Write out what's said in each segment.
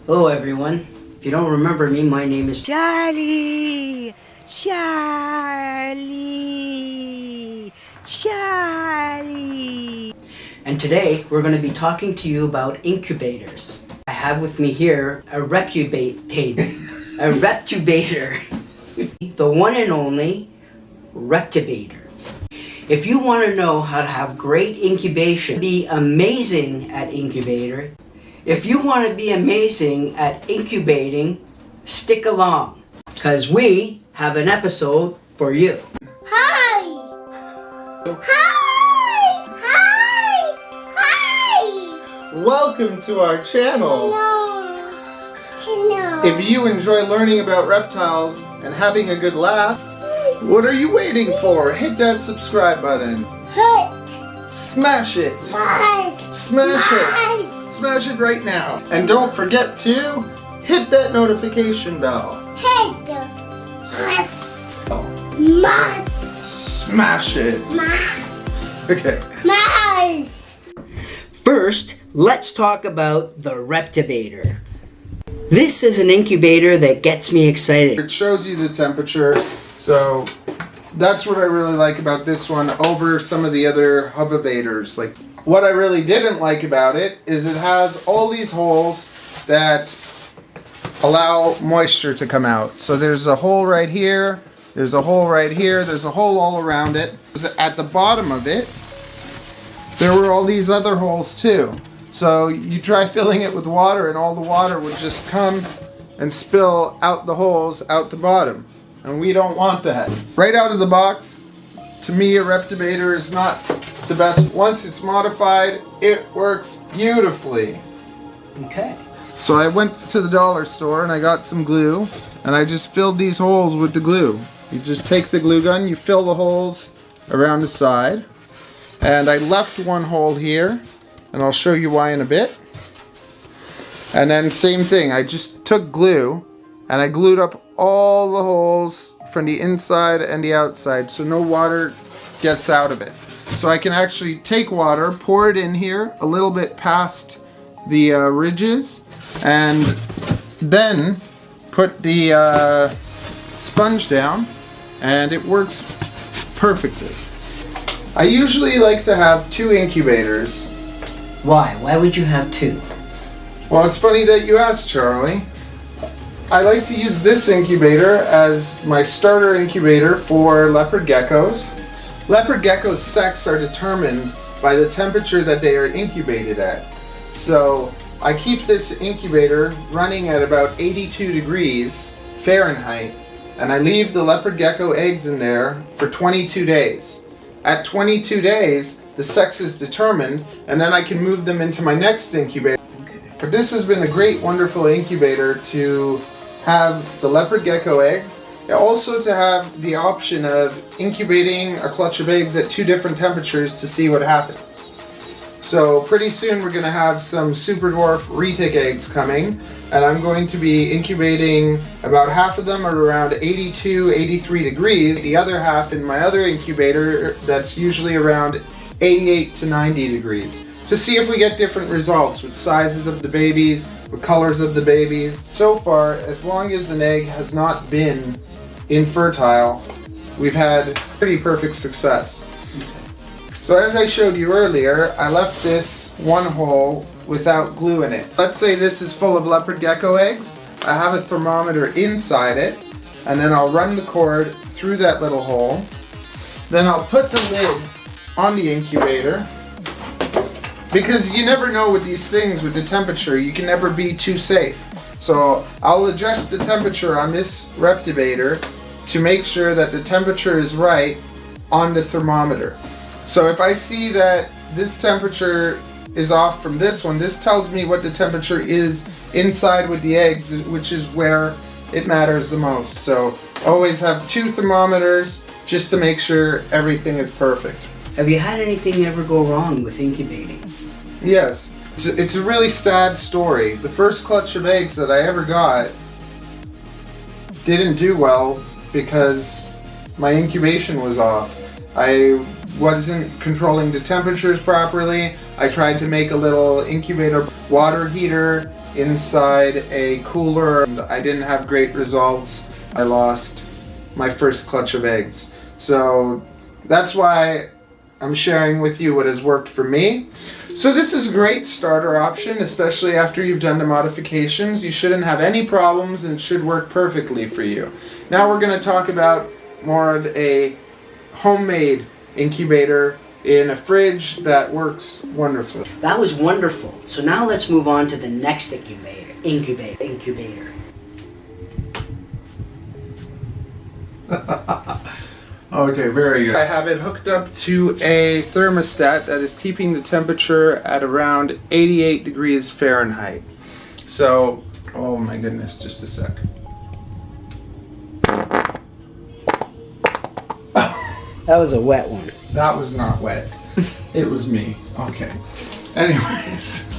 Hello everyone. If you don't remember me, my name is Charlie! and today we're going to be talking to you about incubators. I have with me here a Reptibator, the one and only Reptibator. If you want to know how to have great incubation, be amazing at incubator, if you want to be amazing at incubating, stick along, because we have an episode for you. Hi! Hi! Hi! Hi! Welcome to our channel. Hello. If you enjoy learning about reptiles and having a good laugh, what are you waiting for? Hit that subscribe button. Hut. Smash it. Mice. Smash it. Mice. Smash it right now. And don't forget to hit that notification bell. Head. Mice. Mice. Smash it. Mice. Okay. Mice. First, let's talk about the Reptibator. This is an incubator that gets me excited. It shows you the temperature, so that's what I really like about this one over some of the other Humidifiers. Like, what I really didn't like about it is it has all these holes that allow moisture to come out. So there's a hole right here, there's a hole right here, there's a hole all around it. At the bottom of it, there were all these other holes too. So you try filling it with water and all the water would just come and spill out the holes out the bottom. And we don't want that. Right out of the box, to me a Reptibator is not the best. Once it's modified, it works beautifully. Okay. So I went to the dollar store and I got some glue and I just filled these holes with the glue. You just take the glue gun, you fill the holes around the side. And I left one hole here, and I'll show you why in a bit. And then same thing, I just took glue and I glued up all the holes from the inside and the outside so no water gets out of it. So I can actually take water, pour it in here a little bit past the ridges, and then put the sponge down, and it works perfectly. I usually like to have 2 incubators. Why? Why would you have 2? Well, it's funny that you asked, Charlie. I like to use this incubator as my starter incubator for leopard geckos. Leopard geckos' sex are determined by the temperature that they are incubated at. So I keep this incubator running at about 82 degrees Fahrenheit, and I leave the leopard gecko eggs in there for 22 days. At 22 days, the sex is determined, and then I can move them into my next incubator. Okay. But this has been a great, wonderful incubator to have the leopard gecko eggs, and also to have the option of incubating a clutch of eggs at 2 different temperatures to see what happens. So pretty soon we're going to have some Superdwarf Retic eggs coming, and I'm going to be incubating about half of them at around 82, 83 degrees. The other half in my other incubator that's usually around 88 to 90 degrees. To see if we get different results with sizes of the babies, with colors of the babies. So far, as long as an egg has not been infertile, we've had pretty perfect success. So as I showed you earlier, I left this one hole without glue in it. Let's say this is full of leopard gecko eggs. I have a thermometer inside it, and then I'll run the cord through that little hole. Then I'll put the lid on the incubator, because you never know with these things with the temperature, you can never be too safe. So I'll adjust the temperature on this Reptibator to make sure that the temperature is right on the thermometer. So if I see that this temperature is off from this one, this tells me what the temperature is inside with the eggs, which is where it matters the most. So always have 2 thermometers just to make sure everything is perfect. Have you had anything ever go wrong with incubating? Yes, it's a really sad story. The first clutch of eggs that I ever got didn't do well because my incubation was off. I wasn't controlling the temperatures properly. I tried to make a little incubator water heater inside a cooler. I didn't have great results. I lost my first clutch of eggs. So that's why I'm sharing with you what has worked for me. So this is a great starter option, especially after you've done the modifications. You shouldn't have any problems and it should work perfectly for you. Now we're going to talk about more of a homemade incubator in a fridge that works wonderfully. That was wonderful. So now let's move on to the next incubator. Okay, very good. I have it hooked up to a thermostat that is keeping the temperature at around 88 degrees Fahrenheit. So, oh my goodness, just a sec. That was a wet one. That was not wet. It was me. Okay. Anyways.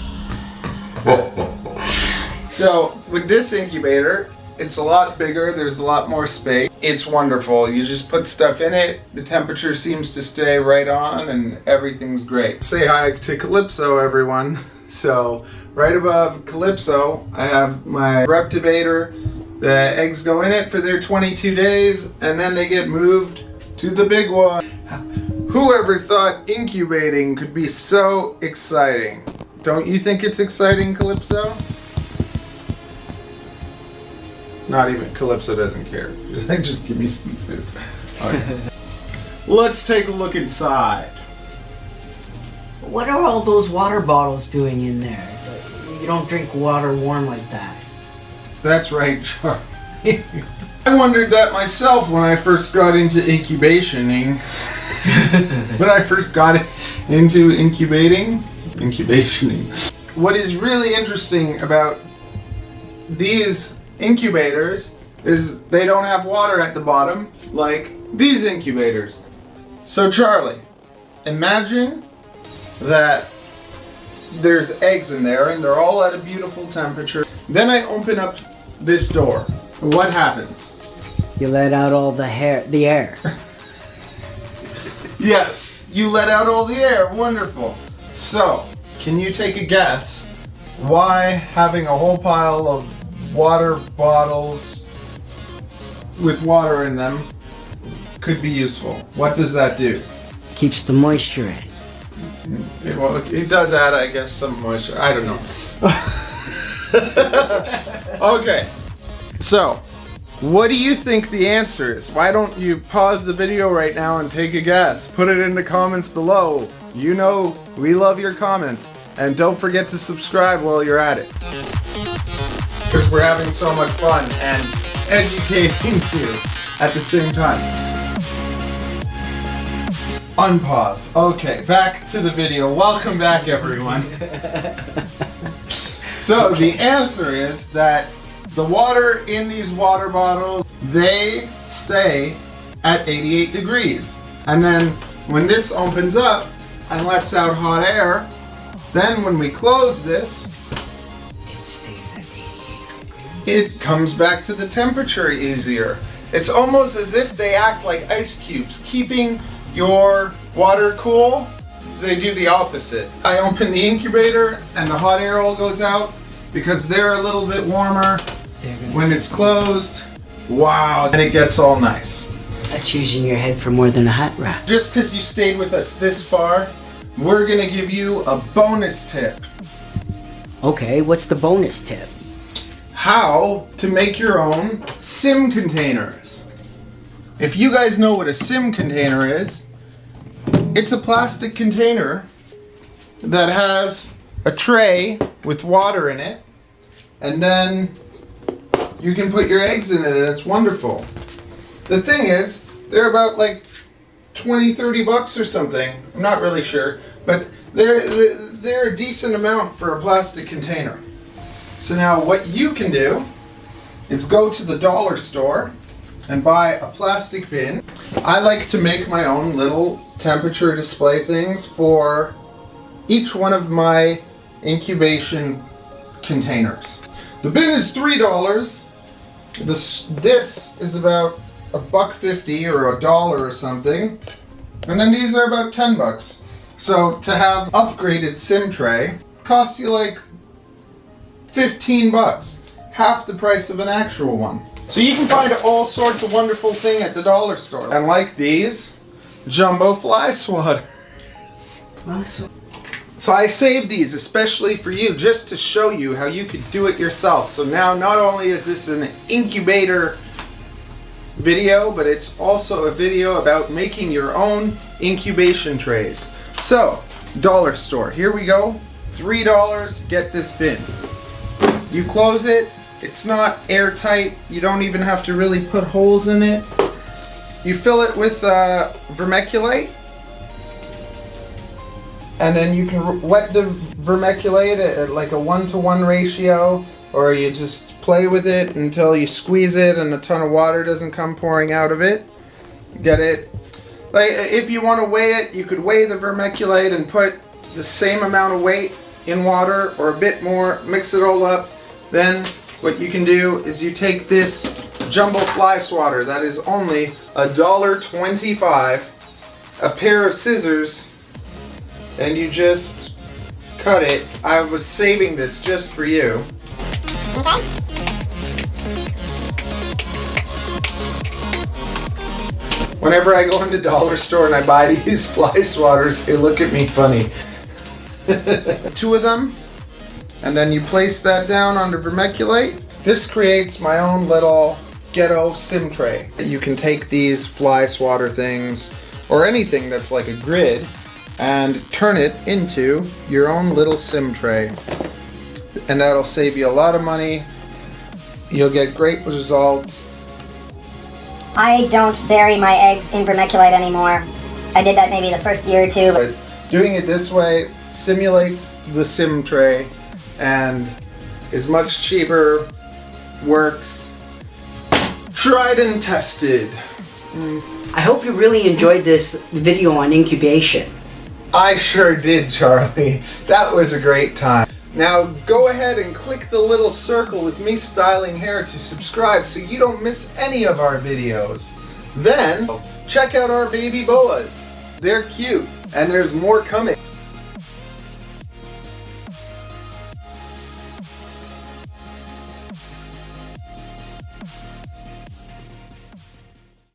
So, with this incubator, it's a lot bigger, there's a lot more space. It's wonderful. You just put stuff in it, the temperature seems to stay right on, and everything's great. Say hi to Calypso, everyone. So, right above Calypso, I have my Reptibator. The eggs go in it for their 22 days, and then they get moved to the big one. Whoever thought incubating could be so exciting? Don't you think it's exciting, Calypso? Not even Calypso doesn't care. Just give me some food. Okay. Let's take a look inside. What are all those water bottles doing in there? You don't drink water warm like that. That's right, Charlie. I wondered that myself when I first got into incubationing. When I first got into incubationing. What is really interesting about these incubators is they don't have water at the bottom like these incubators. So Charlie, imagine that there's eggs in there and they're all at a beautiful temperature. Then I open up this door. What happens? You let out all the air. Yes, you let out all the air. Wonderful. So, can you take a guess why having a whole pile of water bottles with water in them could be useful? What does that do? Keeps the moisture in. It does add, I guess, some moisture. I don't know. Okay. So, what do you think the answer is? Why don't you pause the video right now and take a guess? Put it in the comments below. You know we love your comments. And don't forget to subscribe while you're at it. Because we're having so much fun and educating you at the same time. Unpause. Okay, back to the video. Welcome back, everyone. So the answer is that the water in these water bottles, they stay at 88 degrees. And then when this opens up and lets out hot air, then when we close this, It stays at 88 degrees. it comes back to the temperature easier. It's almost as if they act like ice cubes, keeping your water cool. They do the opposite. I open the incubator and the hot air all goes out because they're a little bit warmer. When it's closed, wow, and it gets all nice. That's using your head for more than a hat rack. Just because you stayed with us this far, we're gonna give you a bonus tip. Okay, what's the bonus tip? How to make your own S.I.M containers. If you guys know what a S.I.M container is, it's a plastic container that has a tray with water in it, and then you can put your eggs in it and it's wonderful. The thing is, they're about like 20-30 bucks or something. I'm not really sure, but they're a decent amount for a plastic container. So now what you can do is go to the dollar store and buy a plastic bin. I like to make my own little temperature display things for each one of my incubation containers. The bin is $3. This is about $1.50 or $1 or something, and then these are about 10 bucks. So to have upgraded S.I.M tray costs you like 15 bucks, half the price of an actual one. So you can find all sorts of wonderful things at the dollar store. And like these, jumbo fly swatter. Awesome. So I saved these especially for you, just to show you how you could do it yourself. So now not only is this an incubator video, but it's also a video about making your own incubation trays. So, dollar store, here we go. $3, get this bin. You close it, it's not airtight, you don't even have to really put holes in it. You fill it with vermiculite, and then you can wet the vermiculite at like a 1-to-1 ratio, or you just play with it until you squeeze it and a ton of water doesn't come pouring out of it. Get it? Like, if you want to weigh it, you could weigh the vermiculite and put the same amount of weight in water or a bit more, mix it all up. Then what you can do is you take this jumbo fly swatter that is only $1.25, a pair of scissors, and you just cut it. I was saving this just for you. Okay. Whenever I go into the dollar store and I buy these fly swatters, they look at me funny. 2 of them, and then you place that down on the vermiculite. This creates my own little ghetto sim tray. You can take these fly swatter things, or anything that's like a grid, and turn it into your own little sim tray. And that'll save you a lot of money. You'll get great results. I don't bury my eggs in vermiculite anymore. I did that maybe the first year or two. But doing it this way simulates the sim tray and is much cheaper, works, tried and tested. I hope you really enjoyed this video on incubation. I sure did, Charlie. That was a great time. Now go ahead and click the little circle with me styling hair to subscribe so you don't miss any of our videos. Then check out our baby boas. They're cute and there's more coming.